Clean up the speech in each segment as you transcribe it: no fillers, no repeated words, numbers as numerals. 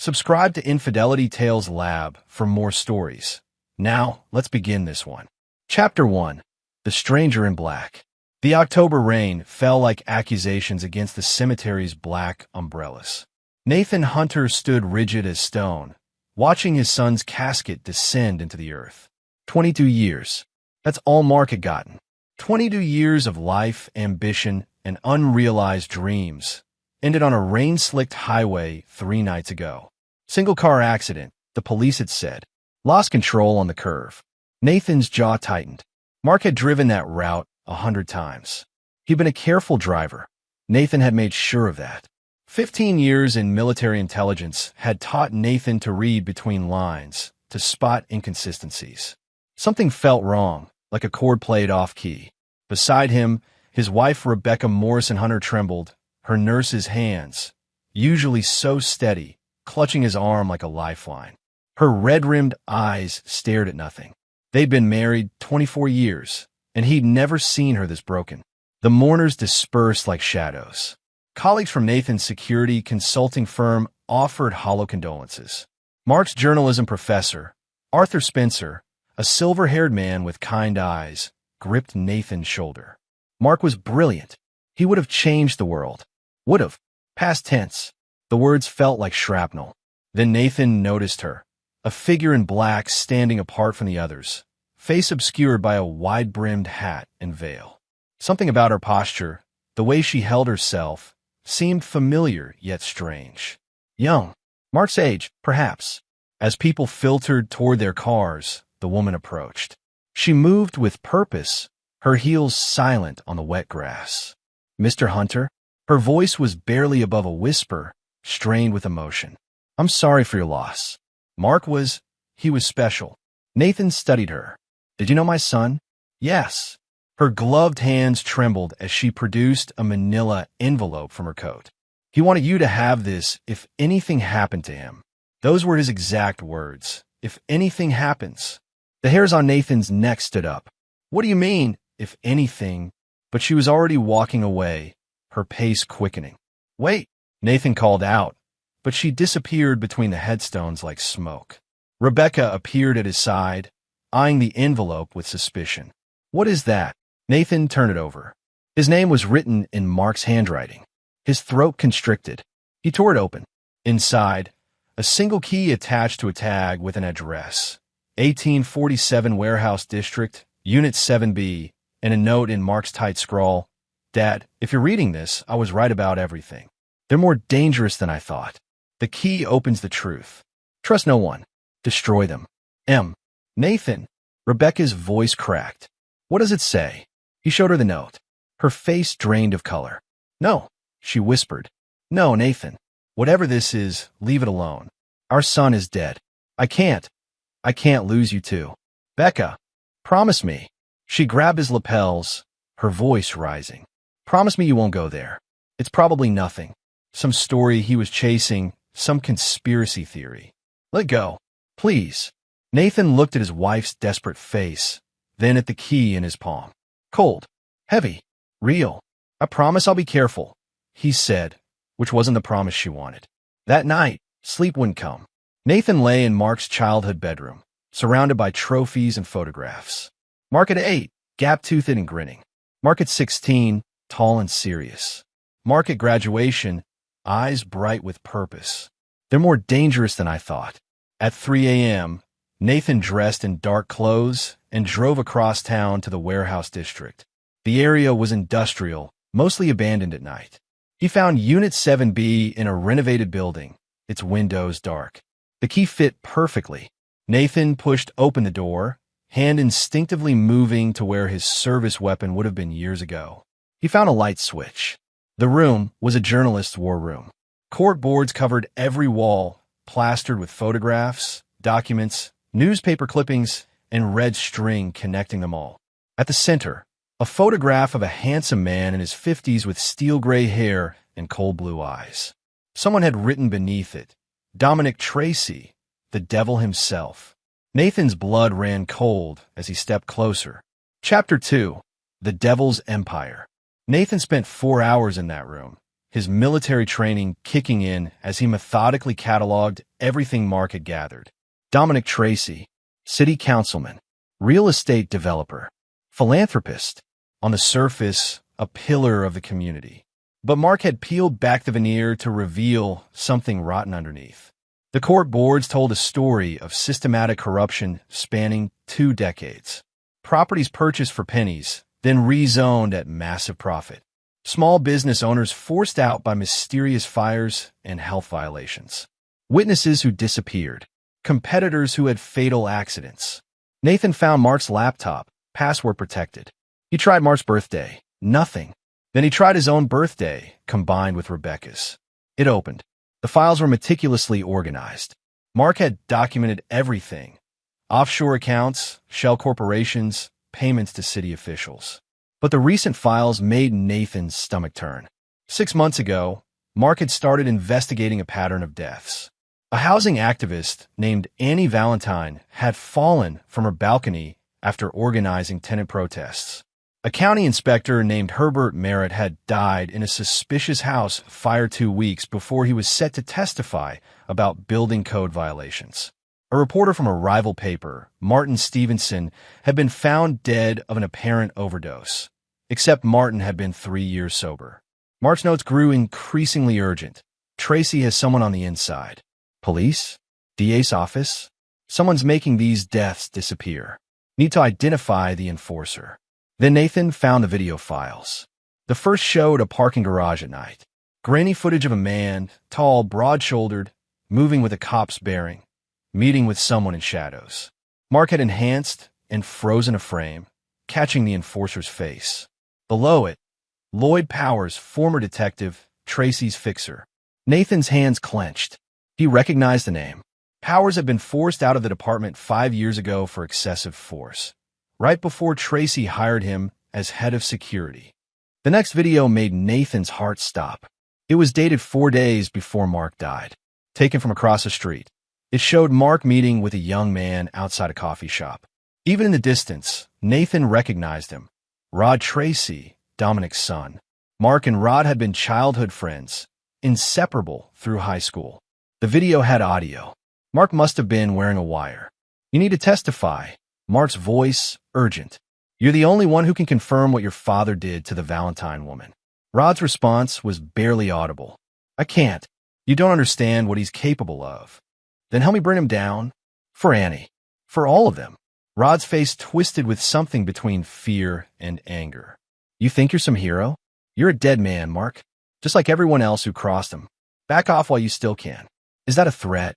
Subscribe to Infidelity Tales Lab for more stories. Now, let's begin this one. Chapter 1. The Stranger in Black. The October rain fell like accusations against the cemetery's black umbrellas. Nathan Hunter stood rigid as stone, watching his son's casket descend into the earth. 22 years. That's all Mark had gotten. 22 years of life, ambition, and unrealized dreams ended on a rain-slicked highway 3 nights ago. Single-car accident, the police had said. Lost control on the curve. Nathan's jaw tightened. Mark had driven that route 100 times. He'd been a careful driver. Nathan had made sure of that. 15 years in military intelligence had taught Nathan to read between lines, to spot inconsistencies. Something felt wrong, like a chord played off-key. Beside him, his wife Rebecca Morrison Hunter trembled, her nurse's hands, usually so steady, clutching his arm like a lifeline. Her red-rimmed eyes stared at nothing. They'd been married 24 years, and he'd never seen her this broken. The mourners dispersed like shadows. Colleagues from Nathan's security consulting firm offered hollow condolences. Mark's journalism professor, Arthur Spencer, a silver-haired man with kind eyes, gripped Nathan's shoulder. Mark was brilliant. He would have changed the world. Would have. Past tense. The words felt like shrapnel. Then Nathan noticed her, a figure in black standing apart from the others, face obscured by a wide-brimmed hat and veil. Something about her posture, the way she held herself, seemed familiar yet strange. Young. Mark's age, perhaps. As people filtered toward their cars, the woman approached. She moved with purpose, her heels silent on the wet grass. Mr. Hunter? Her voice was barely above a whisper, strained with emotion. I'm sorry for your loss. He was special. Nathan studied her. Did you know my son? Yes. Her gloved hands trembled as she produced a manila envelope from her coat. He wanted you to have this if anything happened to him. Those were his exact words. If anything happens. The hairs on Nathan's neck stood up. What do you mean, if anything? But she was already walking away, her pace quickening. Wait, Nathan called out, but she disappeared between the headstones like smoke. Rebecca appeared at his side, eyeing the envelope with suspicion. What is that? Nathan turned it over. His name was written in Mark's handwriting. His throat constricted. He tore it open. Inside, a single key attached to a tag with an address. 1847 Warehouse District, Unit 7B, and a note in Mark's tight scrawl. Dad, if you're reading this, I was right about everything. They're more dangerous than I thought. The key opens the truth. Trust no one. Destroy them. M. Nathan. Rebecca's voice cracked. What does it say? He showed her the note. Her face drained of color. No, she whispered. No, Nathan. Whatever this is, leave it alone. Our son is dead. I can't lose you too. Becca, promise me. She grabbed his lapels, her voice rising. Promise me you won't go there. It's probably nothing. Some story he was chasing, some conspiracy theory. Let go. Please. Nathan looked at his wife's desperate face, then at the key in his palm. Cold. Heavy. Real. I promise I'll be careful, he said, which wasn't the promise she wanted. That night, sleep wouldn't come. Nathan lay in Mark's childhood bedroom, surrounded by trophies and photographs. Mark at 8, gap-toothed and grinning. Mark at 16, tall and serious. Mark at graduation, eyes bright with purpose. They're more dangerous than I thought. At 3 a.m., Nathan dressed in dark clothes and drove across town to the warehouse district. The area was industrial, mostly abandoned at night. He found Unit 7B in a renovated building, its windows dark. The key fit perfectly. Nathan pushed open the door, hand instinctively moving to where his service weapon would have been years ago. He found a light switch. The room was a journalist's war room. Court boards covered every wall, plastered with photographs, documents, newspaper clippings, and red string connecting them all. At the center, a photograph of a handsome man in his 50s with steel gray hair and cold blue eyes. Someone had written beneath it, Dominic Tracy, the devil himself. Nathan's blood ran cold as he stepped closer. Chapter 2. The Devil's Empire. Nathan spent 4 hours in that room, his military training kicking in as he methodically cataloged everything Mark had gathered. Dominic Tracy, city councilman, real estate developer, philanthropist, on the surface, a pillar of the community. But Mark had peeled back the veneer to reveal something rotten underneath. The court boards told a story of systematic corruption spanning 2 decades. Properties purchased for pennies, then rezoned at massive profit. Small business owners forced out by mysterious fires and health violations. Witnesses who disappeared. Competitors who had fatal accidents. Nathan found Mark's laptop, password protected. He tried Mark's birthday. Nothing. Then he tried his own birthday, combined with Rebecca's. It opened. The files were meticulously organized. Mark had documented everything. Offshore accounts, shell corporations, payments to city officials. But the recent files made Nathan's stomach turn. 6 months ago, Mark had started investigating a pattern of deaths. A housing activist named Annie Valentine had fallen from her balcony after organizing tenant protests. A county inspector named Herbert Merritt had died in a suspicious house fire 2 weeks before he was set to testify about building code violations. A reporter from a rival paper, Martin Stevenson, had been found dead of an apparent overdose. Except Martin had been 3 years sober. Mark's notes grew increasingly urgent. Tracy has someone on the inside. Police? DA's office? Someone's making these deaths disappear. Need to identify the enforcer. Then Nathan found the video files. The first showed a parking garage at night. Grainy footage of a man, tall, broad-shouldered, moving with a cop's bearing, meeting with someone in shadows. Mark had enhanced and frozen a frame, catching the enforcer's face. Below it, Lloyd Powers, former detective, Tracy's fixer. Nathan's hands clenched. He recognized the name. Powers had been forced out of the department 5 years ago for excessive force, right before Tracy hired him as head of security. The next video made Nathan's heart stop. It was dated 4 days before Mark died, taken from across the street. It showed Mark meeting with a young man outside a coffee shop. Even in the distance, Nathan recognized him. Rod Tracy, Dominic's son. Mark and Rod had been childhood friends, inseparable through high school. The video had audio. Mark must have been wearing a wire. You need to testify. Mark's voice, urgent. You're the only one who can confirm what your father did to the Valentine woman. Rod's response was barely audible. I can't. You don't understand what he's capable of. Then help me bring him down. For Annie. For all of them. Rod's face twisted with something between fear and anger. You think you're some hero? You're a dead man, Mark. Just like everyone else who crossed him. Back off while you still can. Is that a threat?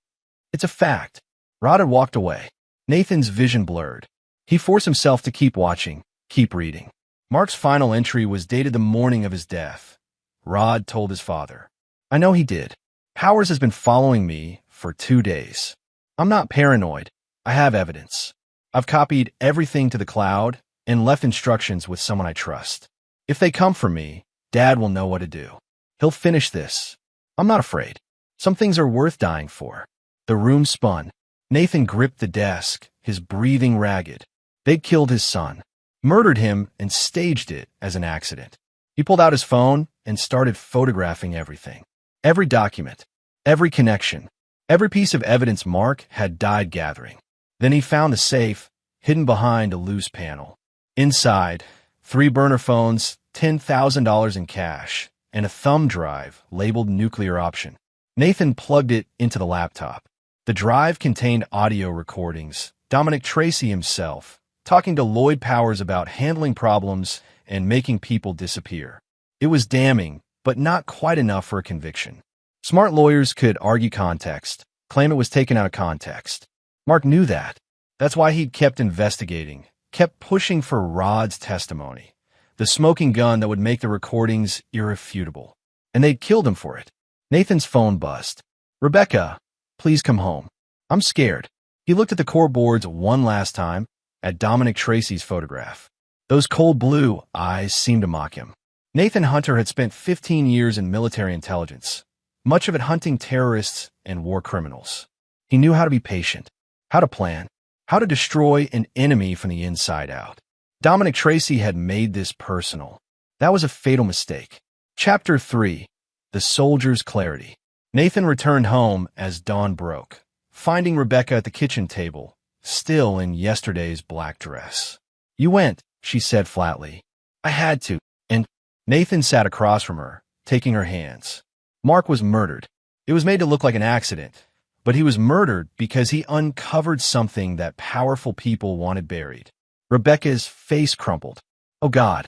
It's a fact. Rod had walked away. Nathan's vision blurred. He forced himself to keep watching, keep reading. Mark's final entry was dated the morning of his death. Rod told his father, I know he did. Powers has been following me for 2 days. I'm not paranoid. I have evidence. I've copied everything to the cloud and left instructions with someone I trust. If they come for me, Dad will know what to do. He'll finish this. I'm not afraid. Some things are worth dying for. The room spun. Nathan gripped the desk, his breathing ragged. They'd killed his son, murdered him, and staged it as an accident. He pulled out his phone and started photographing everything. Every document, every connection, every piece of evidence Mark had died gathering. Then he found the safe, hidden behind a loose panel. Inside, 3 burner phones, $10,000 in cash, and a thumb drive labeled nuclear option. Nathan plugged it into the laptop. The drive contained audio recordings, Dominic Tracy himself, talking to Lloyd Powers about handling problems and making people disappear. It was damning, but not quite enough for a conviction. Smart lawyers could argue context, claim it was taken out of context. Mark knew that. That's why he'd kept investigating, kept pushing for Rod's testimony, the smoking gun that would make the recordings irrefutable. And they'd killed him for it. Nathan's phone buzzed. Rebecca, please come home. I'm scared. He looked at the court boards one last time, at Dominic Tracy's photograph. Those cold blue eyes seemed to mock him. Nathan Hunter had spent 15 years in military intelligence, much of it hunting terrorists and war criminals. He knew how to be patient, how to plan, how to destroy an enemy from the inside out. Dominic Tracy had made this personal. That was a fatal mistake. Chapter 3. The soldier's clarity. Nathan returned home as dawn broke, finding Rebecca at the kitchen table, still in yesterday's black dress. "You went," she said flatly. "I had to." And Nathan sat across from her, taking her hands. Mark was murdered. It was made to look like an accident, but he was murdered because he uncovered something that powerful people wanted buried. Rebecca's face crumpled. Oh God,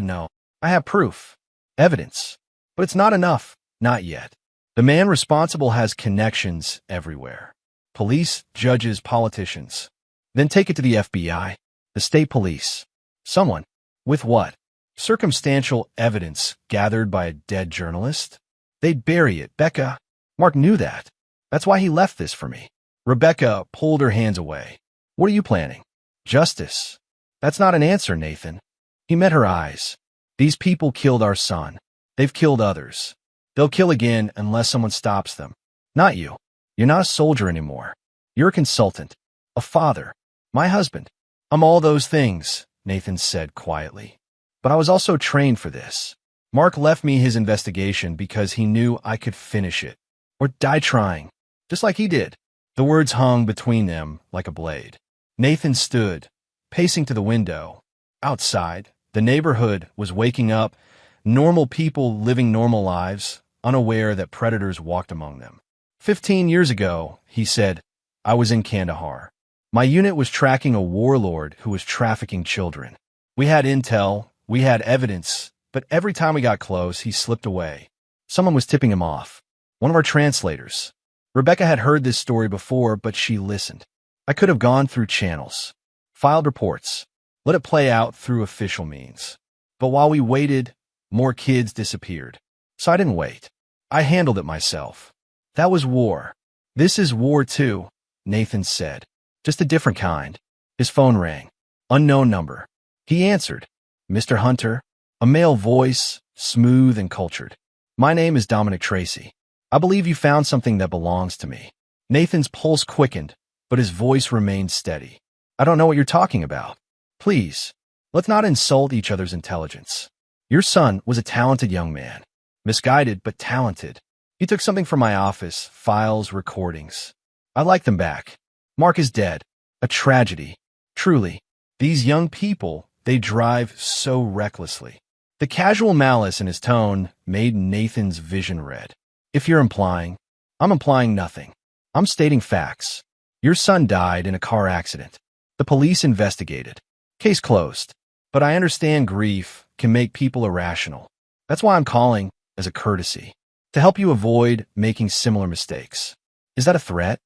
no. I have proof. Evidence. But it's not enough. Not yet. The man responsible has connections everywhere. Police, judges, politicians. Then take it to the FBI, the state police. Someone. With what? Circumstantial evidence gathered by a dead journalist? They'd bury it, Becca. Mark knew that. That's why he left this for me. Rebecca pulled her hands away. What are you planning? Justice. That's not an answer, Nathan. He met her eyes. These people killed our son. They've killed others. They'll kill again unless someone stops them. Not you. You're not a soldier anymore. You're a consultant. A father. My husband. I'm all those things, Nathan said quietly. But I was also trained for this. Mark left me his investigation because he knew I could finish it. Or die trying. Just like he did. The words hung between them like a blade. Nathan stood, pacing to the window. Outside, the neighborhood was waking up, normal people living normal lives, unaware that predators walked among them. 15 years ago, he said, I was in Kandahar. My unit was tracking a warlord who was trafficking children. We had intel, we had evidence, but every time we got close, he slipped away. Someone was tipping him off. One of our translators. Rebecca had heard this story before, but she listened. I could have gone through channels, filed reports, let it play out through official means. But while we waited, more kids disappeared. So I didn't wait. I handled it myself. That was war. This is war too, Nathan said. Just a different kind. His phone rang. Unknown number. He answered. Mr. Hunter, a male voice, smooth and cultured. My name is Dominic Tracy. I believe you found something that belongs to me. Nathan's pulse quickened, but his voice remained steady. I don't know what you're talking about. Please, let's not insult each other's intelligence. Your son was a talented young man. Misguided, but talented. He took something from my office, files, recordings. I'd like them back. Mark is dead. A tragedy. Truly. These young people, they drive so recklessly. The casual malice in his tone made Nathan's vision red. If you're implying, I'm implying nothing. I'm stating facts. Your son died in a car accident. The police investigated. Case closed. But I understand grief can make people irrational. That's why I'm calling, as a courtesy, to help you avoid making similar mistakes. Is that a threat?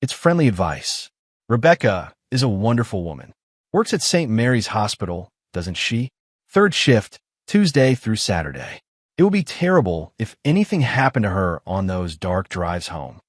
It's friendly advice. Rebecca is a wonderful woman. Works at St. Mary's Hospital, doesn't she? Third shift, Tuesday through Saturday. It would be terrible if anything happened to her on those dark drives home.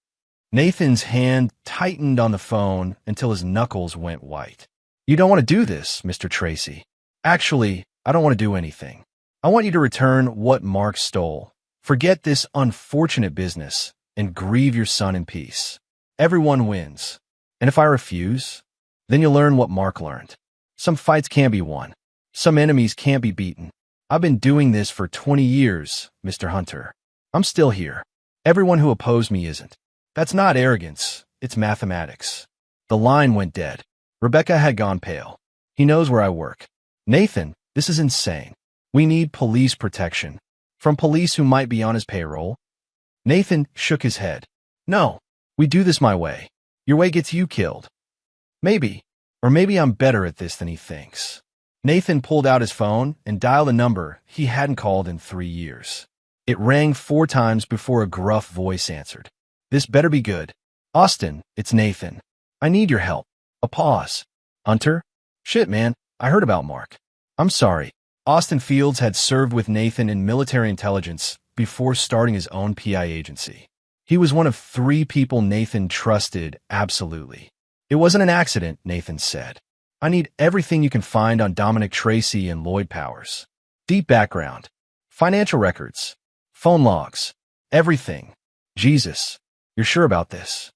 Nathan's hand tightened on the phone until his knuckles went white. You don't want to do this, Mr. Tracy. Actually, I don't want to do anything. I want you to return what Mark stole. Forget this unfortunate business and grieve your son in peace. Everyone wins. And if I refuse, then you'll learn what Mark learned. Some fights can't be won. Some enemies can't be beaten. I've been doing this for 20 years, Mr. Hunter. I'm still here. Everyone who opposed me isn't. That's not arrogance. It's mathematics. The line went dead. Rebecca had gone pale. He knows where I work. Nathan, this is insane. We need police protection. From police who might be on his payroll. Nathan shook his head. No, we do this my way. Your way gets you killed. Maybe. Or maybe I'm better at this than he thinks. Nathan pulled out his phone and dialed a number he hadn't called in 3 years. It rang 4 times before a gruff voice answered. This better be good. Austin, it's Nathan. I need your help. A pause. Hunter? Shit, man. I heard about Mark. I'm sorry. Austin Fields had served with Nathan in military intelligence before starting his own PI agency. He was one of 3 people Nathan trusted absolutely. It wasn't an accident, Nathan said. I need everything you can find on Dominic Tracy and Lloyd Powers. Deep background. Financial records. Phone logs. Everything. Jesus. You're sure about this?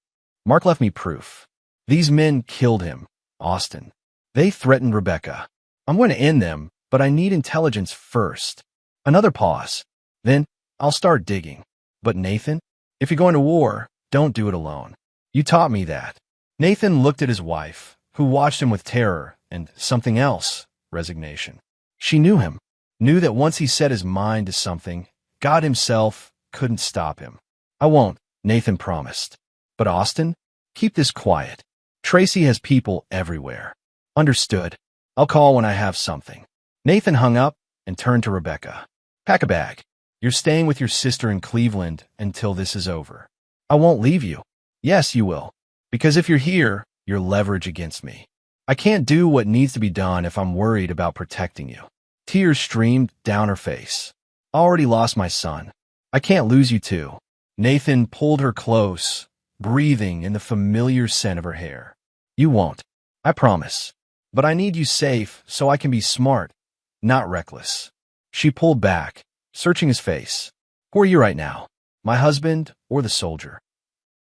Mark left me proof. These men killed him, Austin. They threatened Rebecca. I'm going to end them, but I need intelligence first. Another pause. Then, I'll start digging. But Nathan, if you're going to war, don't do it alone. You taught me that. Nathan looked at his wife, who watched him with terror and something else, resignation. She knew him, knew that once he set his mind to something, God himself couldn't stop him. I won't, Nathan promised. But Austin, keep this quiet. Tracy has people everywhere. Understood. I'll call when I have something. Nathan hung up and turned to Rebecca. Pack a bag. You're staying with your sister in Cleveland until this is over. I won't leave you. Yes, you will. Because if you're here, you're leverage against me. I can't do what needs to be done if I'm worried about protecting you. Tears streamed down her face. I already lost my son. I can't lose you too. Nathan pulled her close, breathing in the familiar scent of her hair. You won't. I promise. But I need you safe so I can be smart, not reckless. She pulled back, searching his face. Who are you right now? My husband or the soldier?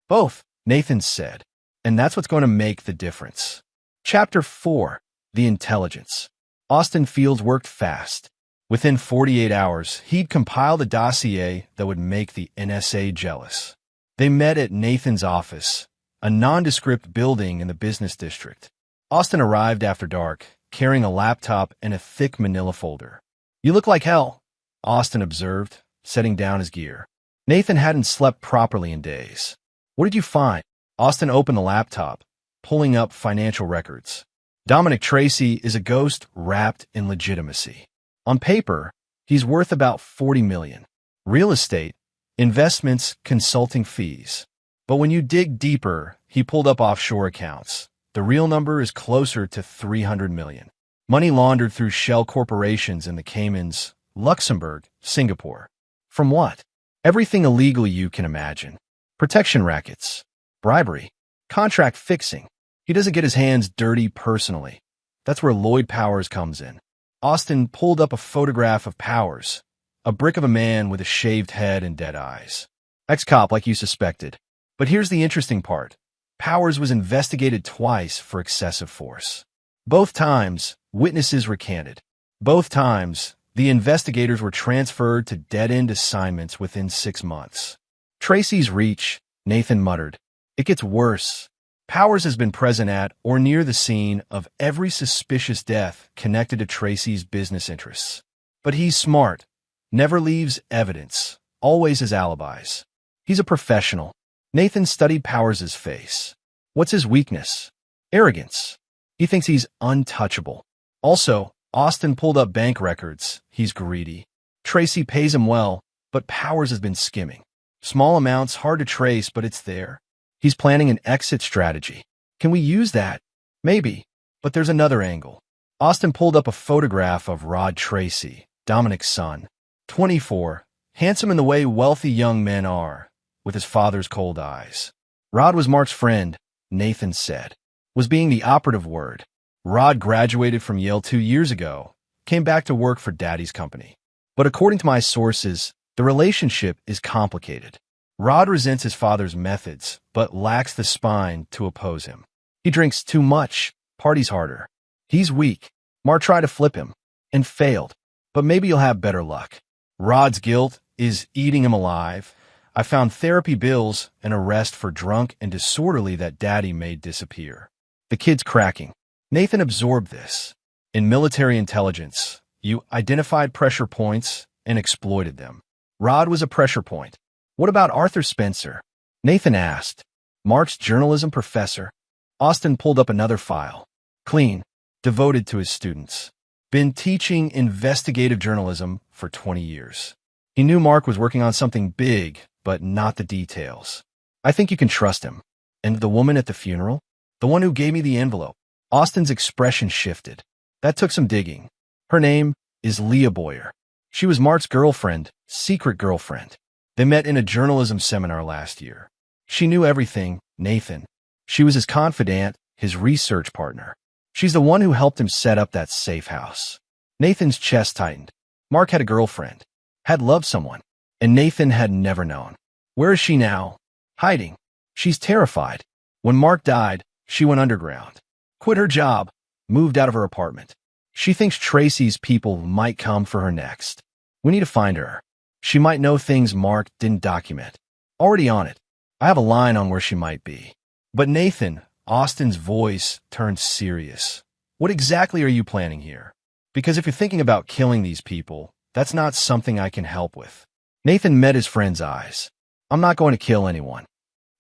Both, Nathan said. And that's what's going to make the difference. Chapter 4. The Intelligence. Austin Fields worked fast. Within 48 hours, he'd compiled a dossier that would make the NSA jealous. They met at Nathan's office, a nondescript building in the business district. Austin arrived after dark, carrying a laptop and a thick manila folder. You look like hell, Austin observed, setting down his gear. Nathan hadn't slept properly in days. What did you find? Austin opened the laptop, pulling up financial records. Dominic Tracy is a ghost wrapped in legitimacy. On paper, he's worth about $40 million. Real estate, investments, consulting fees. But when you dig deeper, he pulled up offshore accounts. The real number is closer to $300 million. Money laundered through shell corporations in the Caymans, Luxembourg, Singapore. From what? Everything illegal you can imagine. Protection rackets, bribery, contract fixing. He doesn't get his hands dirty personally. That's where Lloyd Powers comes in. Austin pulled up a photograph of Powers, a brick of a man with a shaved head and dead eyes. Ex-cop like you suspected. But here's the interesting part. Powers was investigated twice for excessive force. Both times, witnesses recanted. Both times, the investigators were transferred to dead-end assignments within 6 months. Tracy's reach, Nathan muttered. It gets worse. Powers has been present at or near the scene of every suspicious death connected to Tracy's business interests. But he's smart, never leaves evidence, always has alibis. He's a professional. Nathan studied Powers' face. What's his weakness? Arrogance. He thinks he's untouchable. Also, Austin pulled up bank records. He's greedy. Tracy pays him well, but Powers has been skimming. Small amounts, hard to trace, but it's there. He's planning an exit strategy. Can we use that? Maybe. But there's another angle. Austin pulled up a photograph of Rod Tracy, Dominic's son. 24, handsome in the way wealthy young men are, with his father's cold eyes. Rod was Mark's friend, Nathan said. Was being the operative word. Rod graduated from Yale 2 years ago, came back to work for Daddy's company. But according to my sources, the relationship is complicated. Rod resents his father's methods, but lacks the spine to oppose him. He drinks too much, parties harder. He's weak. Mark tried to flip him, and failed. But maybe you'll have better luck. Rod's guilt is eating him alive. I found therapy bills and arrest for drunk and disorderly that Daddy made disappear. The kid's cracking. Nathan absorbed this. In military intelligence, you identified pressure points and exploited them. Rod was a pressure point. What about Arthur Spencer? Nathan asked. Mark's journalism professor. Austin pulled up another file. Clean. Devoted to his students. Been teaching investigative journalism for 20 years. He knew Mark was working on something big, but not the details. I think you can trust him. And the woman at the funeral? The one who gave me the envelope. Austin's expression shifted. That took some digging. Her name is Leah Boyer. She was Mark's girlfriend, secret girlfriend. They met in a journalism seminar last year. She knew everything, Nathan. She was his confidant, his research partner. She's the one who helped him set up that safe house. Nathan's chest tightened. Mark had a girlfriend, had loved someone, and Nathan had never known. Where is she now? Hiding. She's terrified. When Mark died, she went underground. Quit her job, moved out of her apartment. She thinks Tracy's people might come for her next. We need to find her. She might know things Mark didn't document. Already on it. I have a line on where she might be. But Nathan, Austin's voice turned serious. What exactly are you planning here? Because if you're thinking about killing these people, that's not something I can help with. Nathan met his friend's eyes. I'm not going to kill anyone.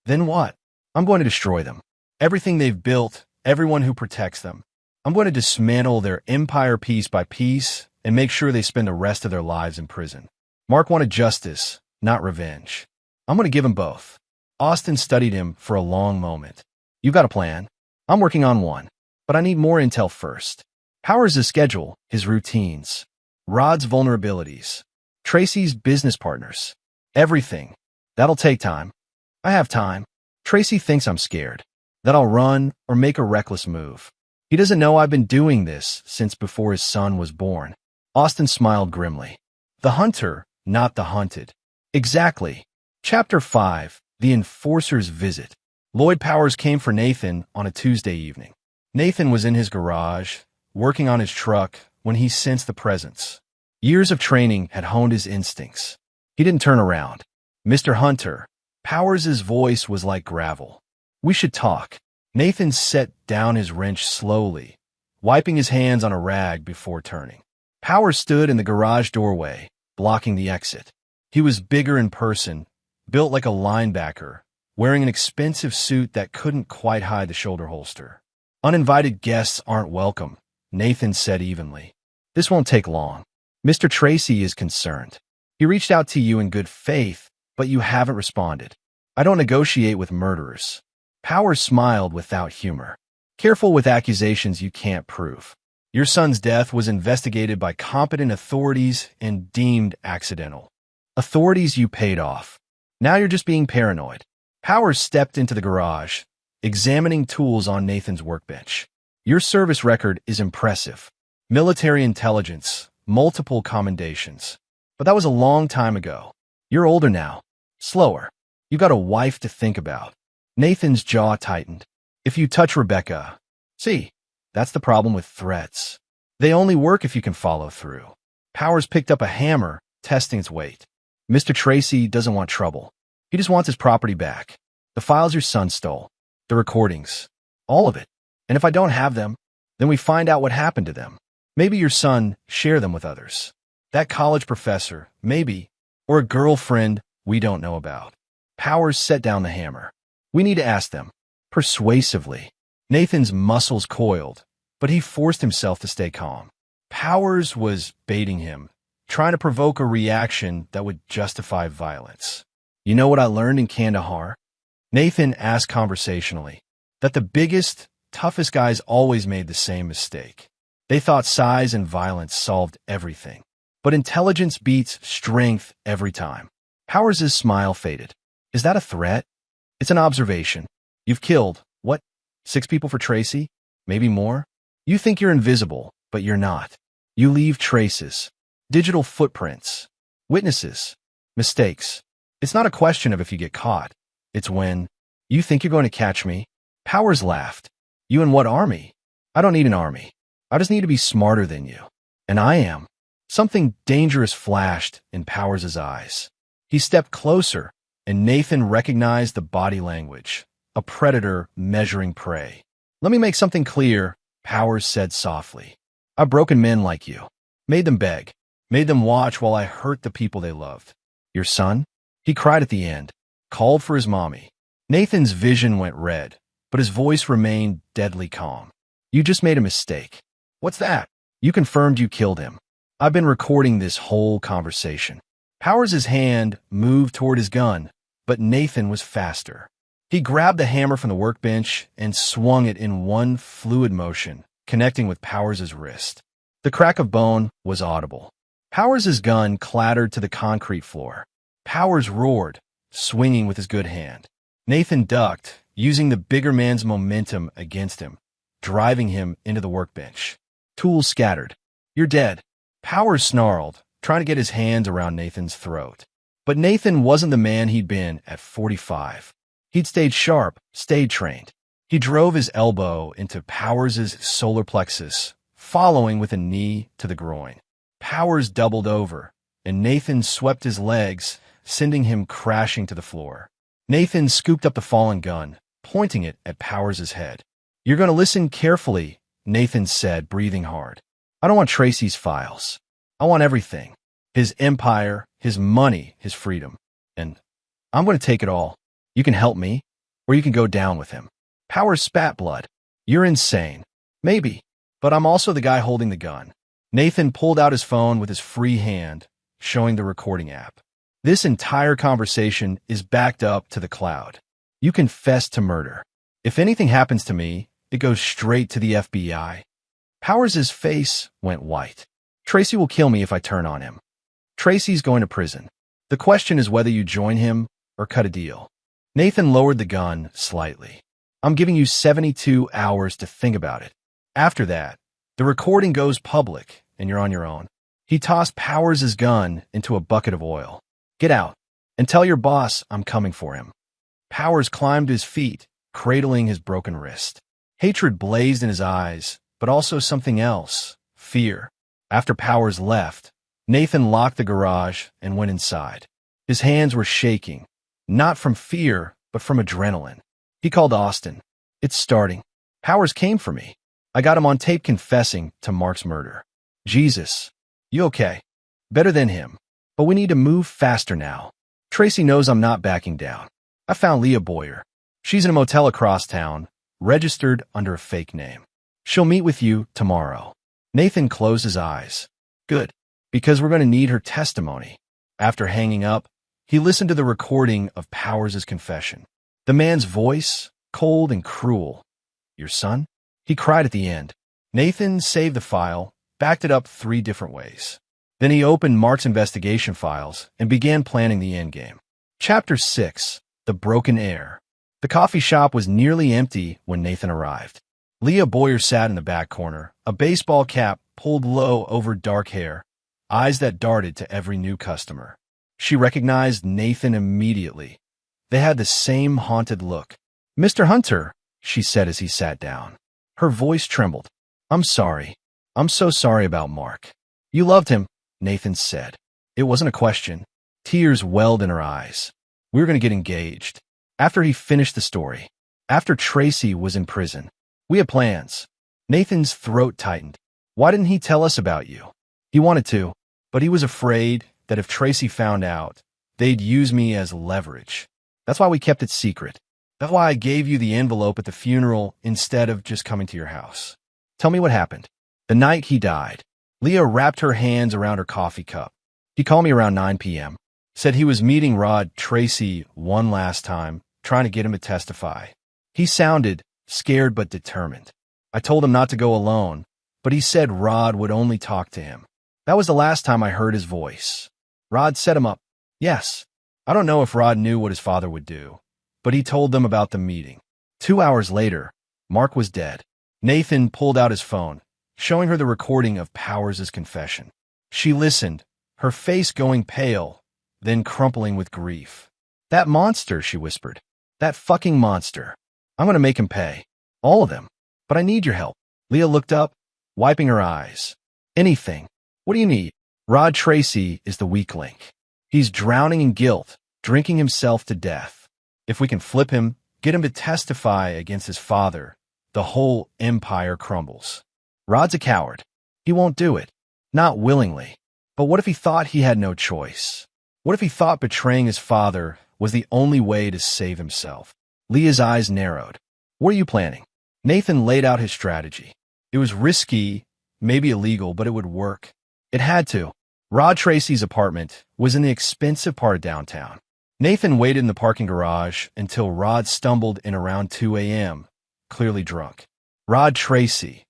Then what? I'm going to destroy them. Everything they've built, everyone who protects them. I'm going to dismantle their empire piece by piece and make sure they spend the rest of their lives in prison. Mark wanted justice, not revenge. I'm going to give him both. Austin studied him for a long moment. You got a plan? I'm working on one, but I need more intel first. Powers' schedule, his routines, Rod's vulnerabilities, Tracy's business partners, everything. That'll take time. I have time. Tracy thinks I'm scared, that I'll run or make a reckless move. He doesn't know I've been doing this since before his son was born. Austin smiled grimly. The hunter, not the hunted. Exactly. Chapter 5, The Enforcer's Visit. Lloyd Powers came for Nathan on a Tuesday evening. Nathan was in his garage, working on his truck, when he sensed the presence. Years of training had honed his instincts. He didn't turn around. Mr. Hunter, Powers' voice was like gravel. We should talk. Nathan set down his wrench slowly, wiping his hands on a rag before turning. Powers stood in the garage doorway, blocking the exit. He was bigger in person, built like a linebacker, wearing an expensive suit that couldn't quite hide the shoulder holster. Uninvited guests aren't welcome, Nathan said evenly. This won't take long. Mr. Tracy is concerned. He reached out to you in good faith, but you haven't responded. I don't negotiate with murderers. Powers smiled without humor. Careful with accusations you can't prove. Your son's death was investigated by competent authorities and deemed accidental. Authorities you paid off. Now you're just being paranoid. Powers stepped into the garage, examining tools on Nathan's workbench. Your service record is impressive. Military intelligence, multiple commendations. But that was a long time ago. You're older now. Slower. You got a wife to think about. Nathan's jaw tightened. If you touch Rebecca. See, that's the problem with threats. They only work if you can follow through. Powers picked up a hammer, testing its weight. Mr. Tracy doesn't want trouble. He just wants his property back. The files your son stole. The recordings. All of it. And if I don't have them, then we find out what happened to them. Maybe your son share them with others. That college professor, maybe, or a girlfriend we don't know about. Powers set down the hammer. We need to ask them. Persuasively. Nathan's muscles coiled, but he forced himself to stay calm. Powers was baiting him, trying to provoke a reaction that would justify violence. You know what I learned in Kandahar? Nathan asked conversationally. That the biggest, toughest guys always made the same mistake. They thought size and violence solved everything. But intelligence beats strength every time. Powers' smile faded. Is that a threat? It's an observation. You've killed, what, 6 people for Tracy? Maybe more? You think you're invisible, but you're not. You leave traces. Digital footprints. Witnesses. Mistakes. It's not a question of if you get caught. It's when. You think you're going to catch me? Powers laughed. You in what army? I don't need an army. I just need to be smarter than you. And I am. Something dangerous flashed in Powers' eyes. He stepped closer, and Nathan recognized the body language. A predator measuring prey. Let me make something clear, Powers said softly. I've broken men like you. Made them beg. Made them watch while I hurt the people they loved. Your son? He cried at the end. Called for his mommy. Nathan's vision went red, but his voice remained deadly calm. You just made a mistake. What's that? You confirmed you killed him. I've been recording this whole conversation. Powers' hand moved toward his gun, but Nathan was faster. He grabbed the hammer from the workbench and swung it in one fluid motion, connecting with Powers' wrist. The crack of bone was audible. Powers' gun clattered to the concrete floor. Powers roared, swinging with his good hand. Nathan ducked, using the bigger man's momentum against him, driving him into the workbench. Tools scattered. You're dead. Powers snarled, trying to get his hands around Nathan's throat. But Nathan wasn't the man he'd been at 45. He'd stayed sharp, stayed trained. He drove his elbow into Powers' solar plexus, following with a knee to the groin. Powers doubled over, and Nathan swept his legs, sending him crashing to the floor. Nathan scooped up the fallen gun, pointing it at Powers' head. "You're going to listen carefully," Nathan said, breathing hard. "I don't want Tracy's files. I want everything. His empire, his money, his freedom. And I'm going to take it all. You can help me, or you can go down with him." Powers spat blood. "You're insane." "Maybe, but I'm also the guy holding the gun." Nathan pulled out his phone with his free hand, showing the recording app. "This entire conversation is backed up to the cloud. You confessed to murder. If anything happens to me, it goes straight to the FBI." Powers' face went white. "Tracy will kill me if I turn on him. Tracy's going to prison. The question is whether you join him or cut a deal." Nathan lowered the gun slightly. "I'm giving you 72 hours to think about it. After that, the recording goes public and you're on your own." He tossed Powers' gun into a bucket of oil. "Get out and tell your boss I'm coming for him." Powers climbed to his feet, cradling his broken wrist. Hatred blazed in his eyes, but also something else, fear. After Powers left, Nathan locked the garage and went inside. His hands were shaking, not from fear, but from adrenaline. He called Austin. "It's starting. Powers came for me. I got him on tape confessing to Mark's murder." "Jesus, you okay?" "Better than him. But we need to move faster now. Tracy knows I'm not backing down. I found Leah Boyer. She's in a motel across town, registered under a fake name. She'll meet with you tomorrow." Nathan closed his eyes. "Good, because we're going to need her testimony." After hanging up, he listened to the recording of Powers' confession. The man's voice, cold and cruel. "Your son?" He cried at the end. Nathan saved the file, backed it up 3 different ways. Then he opened Mark's investigation files and began planning the endgame. Chapter 6. The Broken Heir. The coffee shop was nearly empty when Nathan arrived. Leah Boyer sat in the back corner, a baseball cap pulled low over dark hair, eyes that darted to every new customer. She recognized Nathan immediately. They had the same haunted look. "Mr. Hunter," she said as he sat down. Her voice trembled. "I'm sorry. I'm so sorry about Mark." "You loved him," Nathan said. It wasn't a question. Tears welled in her eyes. "We were going to get engaged. After he finished the story. After Tracy was in prison. We had plans." Nathan's throat tightened. "Why didn't he tell us about you?" "He wanted to, but he was afraid that if Tracy found out, they'd use me as leverage. That's why we kept it secret. That's why I gave you the envelope at the funeral instead of just coming to your house." "Tell me what happened." "The night he died." Leah wrapped her hands around her coffee cup. "He called me around 9 p.m. Said he was meeting Rod Tracy one last time, trying to get him to testify. He sounded scared but determined. I told him not to go alone, but he said Rod would only talk to him. That was the last time I heard his voice. Rod set him up." "Yes. I don't know if Rod knew what his father would do, but he told them about the meeting." 2 hours later, Mark was dead. Nathan pulled out his phone, showing her the recording of Powers' confession. She listened, her face going pale, then crumpling with grief. "That monster," she whispered. "That fucking monster. I'm going to make him pay. All of them. But I need your help." Leah looked up, wiping her eyes. "Anything. What do you need?" "Rod Tracy is the weak link. He's drowning in guilt, drinking himself to death. If we can flip him, get him to testify against his father, the whole empire crumbles. Rod's a coward. He won't do it. Not willingly. But what if he thought he had no choice? What if he thought betraying his father was the only way to save himself?" Leah's eyes narrowed. "What are you planning?" Nathan laid out his strategy. It was risky, maybe illegal, but it would work. It had to. Rod Tracy's apartment was in the expensive part of downtown. Nathan waited in the parking garage until Rod stumbled in around 2 a.m., clearly drunk. "Rod Tracy,"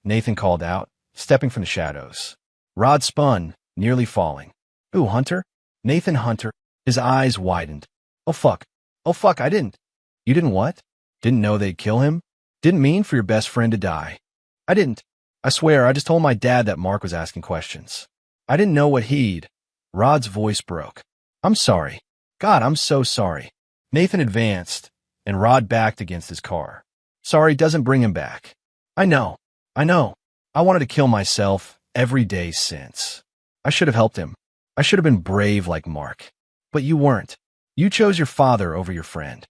Nathan called out, stepping from the shadows. Rod spun, nearly falling. "Ooh, Hunter?" "Nathan Hunter." His eyes widened. Oh, fuck, I didn't." "You didn't what?" "Didn't know they'd kill him? Didn't mean for your best friend to die." "I didn't. I swear, I just told my dad that Mark was asking questions. I didn't know what he'd—" Rod's voice broke. "I'm sorry. God, I'm so sorry." Nathan advanced, and Rod backed against his car. "Sorry doesn't bring him back." I know. I wanted to kill myself every day since. I should have helped him. I should have been brave like Mark. But you weren't. You chose your father over your friend.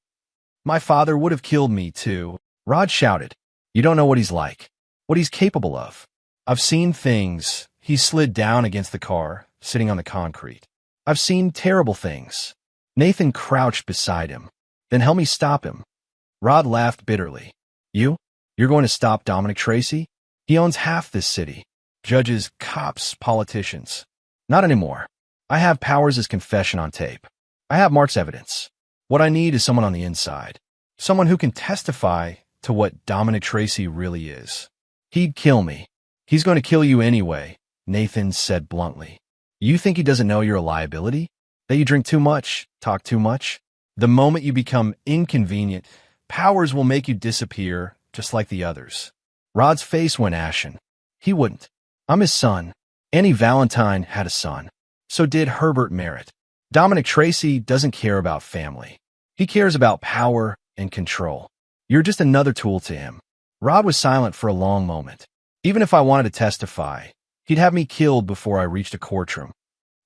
My father would have killed me, too. Rod shouted. You don't know what he's like, what he's capable of. I've seen things. He slid down against the car, sitting on the concrete. I've seen terrible things. Nathan crouched beside him. Then help me stop him. Rod laughed bitterly. You're going to stop Dominic Tracy? He owns half this city. Judges, cops, politicians. Not anymore. I have Powers' confession on tape. I have Mark's evidence. What I need is someone on the inside. Someone who can testify to what Dominic Tracy really is. He'd kill me. He's going to kill you anyway, Nathan said bluntly. You think he doesn't know you're a liability? That you drink too much, talk too much? The moment you become inconvenient, Powers will make you disappear, just like the others. Rod's face went ashen. He wouldn't. I'm his son. Annie Valentine had a son. So did Herbert Merritt. Dominic Tracy doesn't care about family. He cares about power and control. You're just another tool to him. Rod was silent for a long moment. Even if I wanted to testify, he'd have me killed before I reached a courtroom.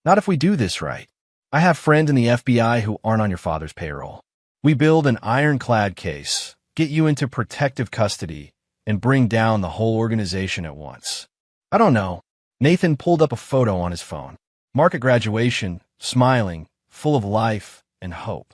Not if we do this right. I have friends in the FBI who aren't on your father's payroll. We build an ironclad case, get you into protective custody, and bring down the whole organization at once. I don't know. Nathan pulled up a photo on his phone. Mark at graduation, smiling, full of life and hope.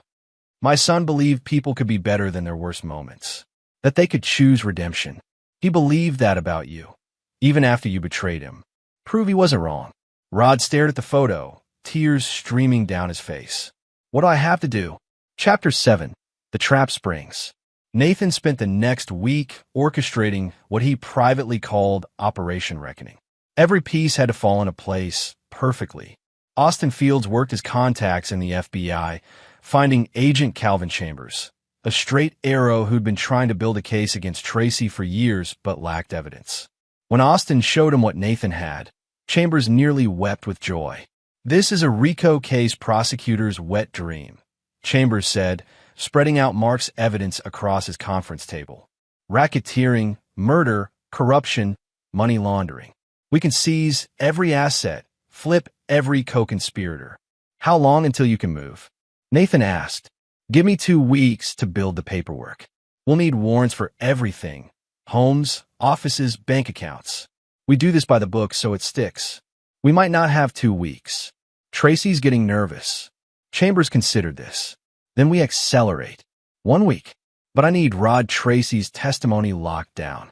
My son believed people could be better than their worst moments, that they could choose redemption. He believed that about you, even after you betrayed him. Prove he wasn't wrong. Rod stared at the photo, tears streaming down his face. What do I have to do? Chapter 7. The Trap Springs. Nathan spent the next week orchestrating what he privately called Operation Reckoning. Every piece had to fall into place perfectly. Austin Fields worked his contacts in the FBI, finding Agent Calvin Chambers, a straight arrow who'd been trying to build a case against Tracy for years but lacked evidence. When Austin showed him what Nathan had, Chambers nearly wept with joy. This is a RICO case prosecutor's wet dream, Chambers said, spreading out Mark's evidence across his conference table. Racketeering, murder, corruption, money laundering. We can seize every asset, flip every co-conspirator. How long until you can move? Nathan asked. Give me 2 weeks to build the paperwork. We'll need warrants for everything. Homes, offices, bank accounts. We do this by the book so it sticks. We might not have 2 weeks. Tracy's getting nervous. Chambers considered this. Then we accelerate. 1 week. But I need Rod Tracy's testimony locked down.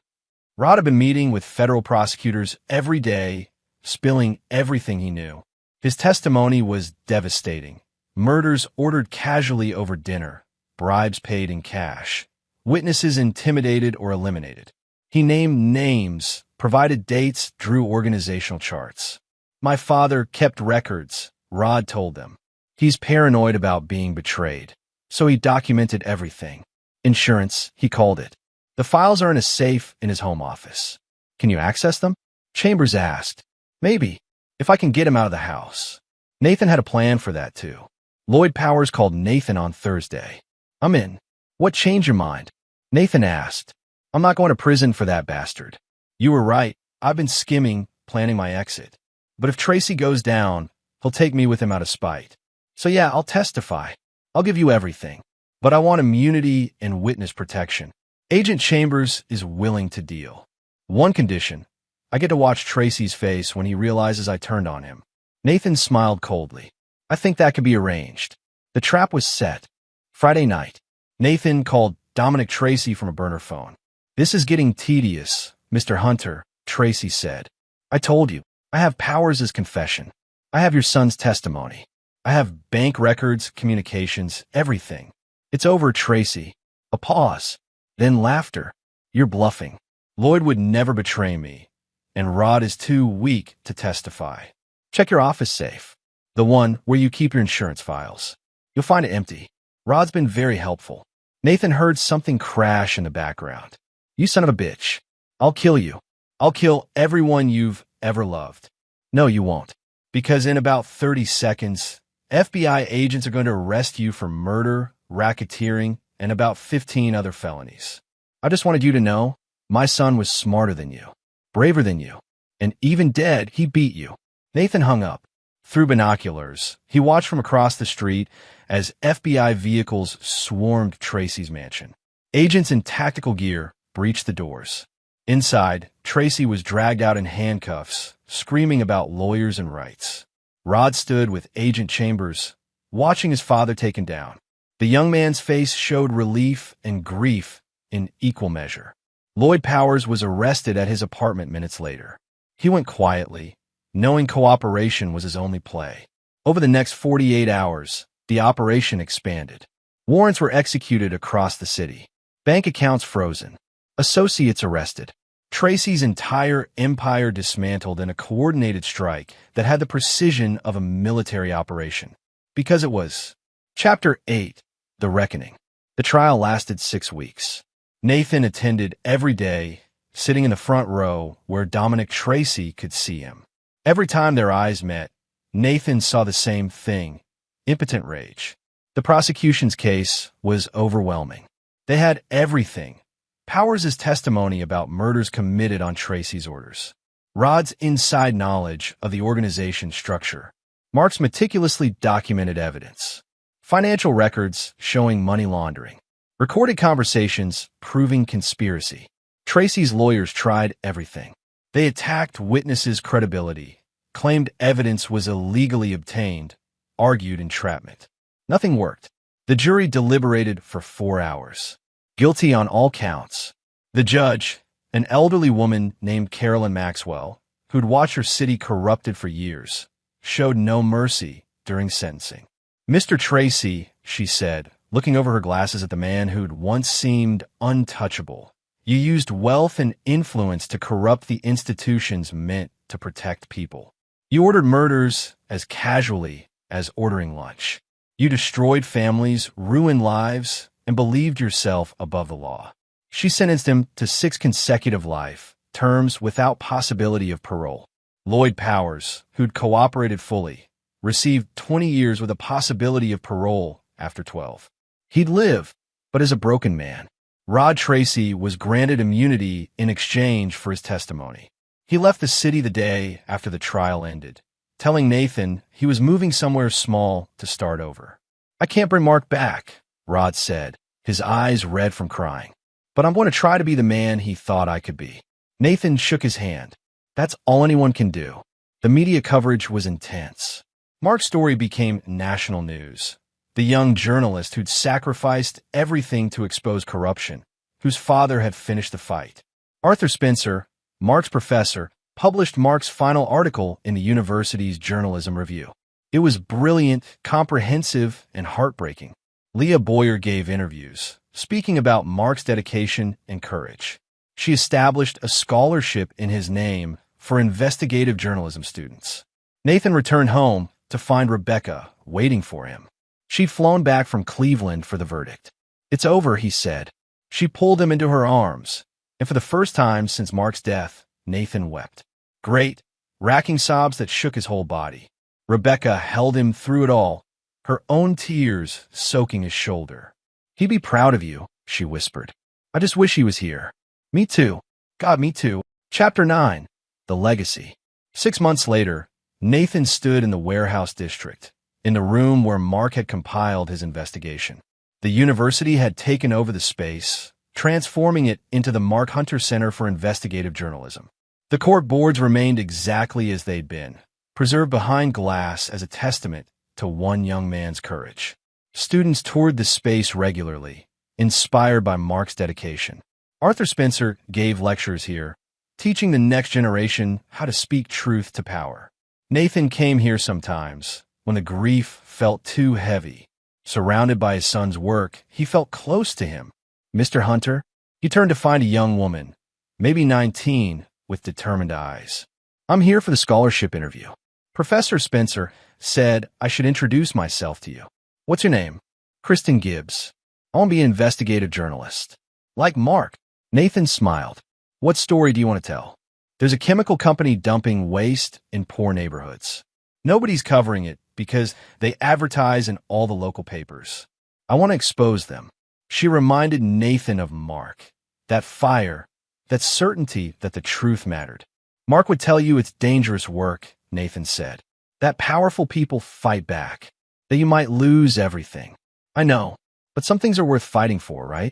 Rod had been meeting with federal prosecutors every day, spilling everything he knew. His testimony was devastating. Murders ordered casually over dinner, bribes paid in cash, witnesses intimidated or eliminated. He named names, provided dates, drew organizational charts. My father kept records, Rod told them. He's paranoid about being betrayed, so he documented everything. Insurance, he called it. The files are in a safe in his home office. Can you access them? Chambers asked. Maybe, if I can get him out of the house. Nathan had a plan for that too. Lloyd Powers called Nathan on Thursday. I'm in. What changed your mind? Nathan asked. I'm not going to prison for that bastard. You were right. I've been skimming, planning my exit. But if Tracy goes down, he'll take me with him out of spite. So yeah, I'll testify. I'll give you everything. But I want immunity and witness protection. Agent Chambers is willing to deal. One condition. I get to watch Tracy's face when he realizes I turned on him. Nathan smiled coldly. I think that could be arranged. The trap was set. Friday night. Nathan called Dominic Tracy from a burner phone. This is getting tedious, Mr. Hunter, Tracy said. I told you. I have Powers' confession. I have your son's testimony. I have bank records, communications, everything. It's over, Tracy. A pause. Then laughter. You're bluffing. Lloyd would never betray me. And Rod is too weak to testify. Check your office safe. The one where you keep your insurance files. You'll find it empty. Rod's been very helpful. Nathan heard something crash in the background. You son of a bitch. I'll kill you. I'll kill everyone you've ever loved. No, you won't. Because in about 30 seconds, FBI agents are going to arrest you for murder, racketeering, and about 15 other felonies. I just wanted you to know, my son was smarter than you, braver than you, and even dead, he beat you. Nathan hung up. Through binoculars, he watched from across the street as FBI vehicles swarmed Tracy's mansion. Agents in tactical gear breached the doors. Inside, Tracy was dragged out in handcuffs, screaming about lawyers and rights. Rod stood with Agent Chambers, watching his father taken down. The young man's face showed relief and grief in equal measure. Lloyd Powers was arrested at his apartment minutes later. He went quietly, knowing cooperation was his only play. Over the next 48 hours, the operation expanded. Warrants were executed across the city. Bank accounts frozen. Associates arrested. Tracy's entire empire dismantled in a coordinated strike that had the precision of a military operation. Because it was. Chapter 8. The Reckoning. The trial lasted 6 weeks. Nathan attended every day, sitting in the front row where Dominic Tracy could see him. Every time their eyes met, Nathan saw the same thing: impotent rage. The prosecution's case was overwhelming. They had everything: Powers' testimony about murders committed on Tracy's orders, Rod's inside knowledge of the organization's structure, Mark's meticulously documented evidence, financial records showing money laundering, recorded conversations proving conspiracy. Tracy's lawyers tried everything. They attacked witnesses' credibility, claimed evidence was illegally obtained, argued entrapment. Nothing worked. The jury deliberated for 4 hours. Guilty on all counts. The judge, an elderly woman named Carolyn Maxwell, who'd watched her city corrupted for years, showed no mercy during sentencing. "Mr. Tracy," she said, looking over her glasses at the man who'd once seemed untouchable, "you used wealth and influence to corrupt the institutions meant to protect people. You ordered murders as casually as ordering lunch. You destroyed families, ruined lives, and believed yourself above the law." She sentenced him to 6 consecutive life terms without possibility of parole. Lloyd Powers, who'd cooperated fully, received 20 years with a possibility of parole after 12. He'd live, but as a broken man. Rod Tracy was granted immunity in exchange for his testimony. He left the city the day after the trial ended, telling Nathan he was moving somewhere small to start over. "I can't bring Mark back," Rod said, his eyes red from crying, "but I'm going to try to be the man he thought I could be." Nathan shook his hand. "That's all anyone can do." The media coverage was intense. Mark's story became national news. The young journalist who'd sacrificed everything to expose corruption, whose father had finished the fight. Arthur Spencer, Mark's professor, published Mark's final article in the university's journalism review. It was brilliant, comprehensive, and heartbreaking. Leah Boyer gave interviews, speaking about Mark's dedication and courage. She established a scholarship in his name for investigative journalism students. Nathan returned home to find Rebecca waiting for him. She'd flown back from Cleveland for the verdict. "It's over," he said. She pulled him into her arms, and for the first time since Mark's death, Nathan wept. Great, racking sobs that shook his whole body. Rebecca held him through it all, her own tears soaking his shoulder. "He'd be proud of you," she whispered. "I just wish he was here." "Me too. God, me too." Chapter 9. The Legacy. 6 months later, Nathan stood in the warehouse district, in the room where Mark had compiled his investigation. The university had taken over the space, transforming it into the Mark Hunter Center for Investigative Journalism. The court boards remained exactly as they'd been, preserved behind glass as a testament to one young man's courage. Students toured the space regularly, inspired by Mark's dedication. Arthur Spencer gave lectures here, teaching the next generation how to speak truth to power. Nathan came here sometimes, when the grief felt too heavy. Surrounded by his son's work, he felt close to him. "Mr. Hunter?" He turned to find a young woman, maybe 19, with determined eyes. "I'm here for the scholarship interview. Professor Spencer said I should introduce myself to you." "What's your name?" "Kristen Gibbs. I want to be an investigative journalist." "Like Mark." Nathan smiled. "What story do you want to tell?" "There's a chemical company dumping waste in poor neighborhoods. Nobody's covering it because they advertise in all the local papers. I want to expose them." She reminded Nathan of Mark. That fire, that certainty that the truth mattered. "Mark would tell you it's dangerous work," Nathan said. that powerful people fight back, that you might lose everything. I know, but some things are worth fighting for, right?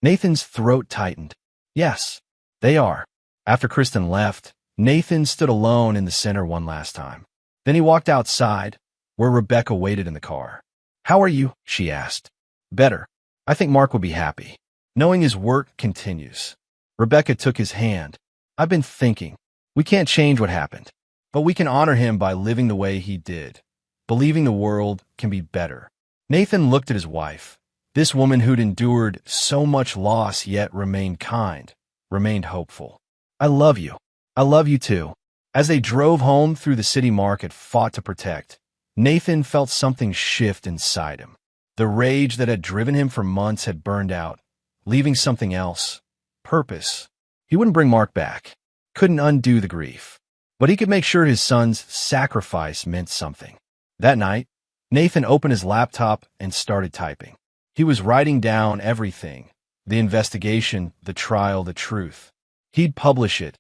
Nathan's throat tightened. Yes, they are. After Kristen left, Nathan stood alone in the center one last time. Then he walked outside, where Rebecca waited in the car. "How are you?" she asked. "Better. I think Mark would be happy, knowing his work continues." Rebecca took his hand. "I've been thinking. We can't change what happened, but we can honor him by living the way he did, believing the world can be better." Nathan looked at his wife, this woman who'd endured so much loss yet remained kind, remained hopeful. "I love you. I love you too." As they drove home through the city Mark had fought to protect, Nathan felt something shift inside him. The rage that had driven him for months had burned out, leaving something else, purpose. He wouldn't bring Mark back, couldn't undo the grief, but he could make sure his son's sacrifice meant something. That night, Nathan opened his laptop and started typing. He was writing down everything, the investigation, the trial, the truth. He'd publish it,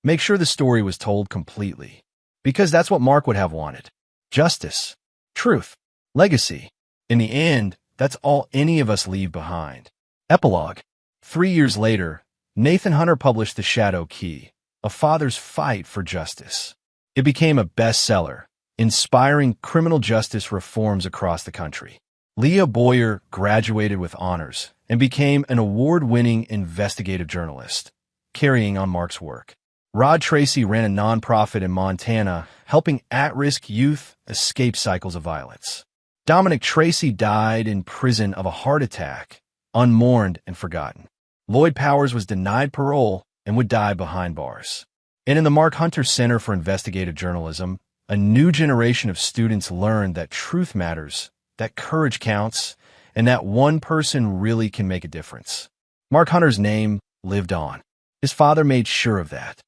make sure the story was told completely, because that's what Mark would have wanted. Justice, truth, legacy. In the end, that's all any of us leave behind. Epilogue. 3 years later, Nathan Hunter published The Shadow Key, a father's fight for justice. It became a bestseller, inspiring criminal justice reforms across the country. Leah Boyer graduated with honors and became an award-winning investigative journalist, carrying on Mark's work. Rod Tracy ran a nonprofit in Montana, helping at-risk youth escape cycles of violence. Dominic Tracy died in prison of a heart attack, unmourned and forgotten. Lloyd Powers was denied parole and would die behind bars. And in the Mark Hunter Center for Investigative Journalism, a new generation of students learned that truth matters, that courage counts, and that one person really can make a difference. Mark Hunter's name lived on. His father made sure of that.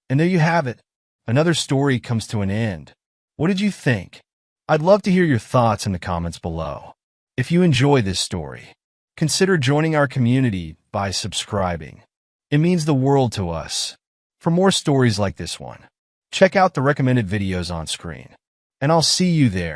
And there you have it. Another story comes to an end. What did you think? I'd love to hear your thoughts in the comments below. If you enjoy this story, consider joining our community by subscribing. It means the world to us. For more stories like this one, check out the recommended videos on screen. And I'll see you there.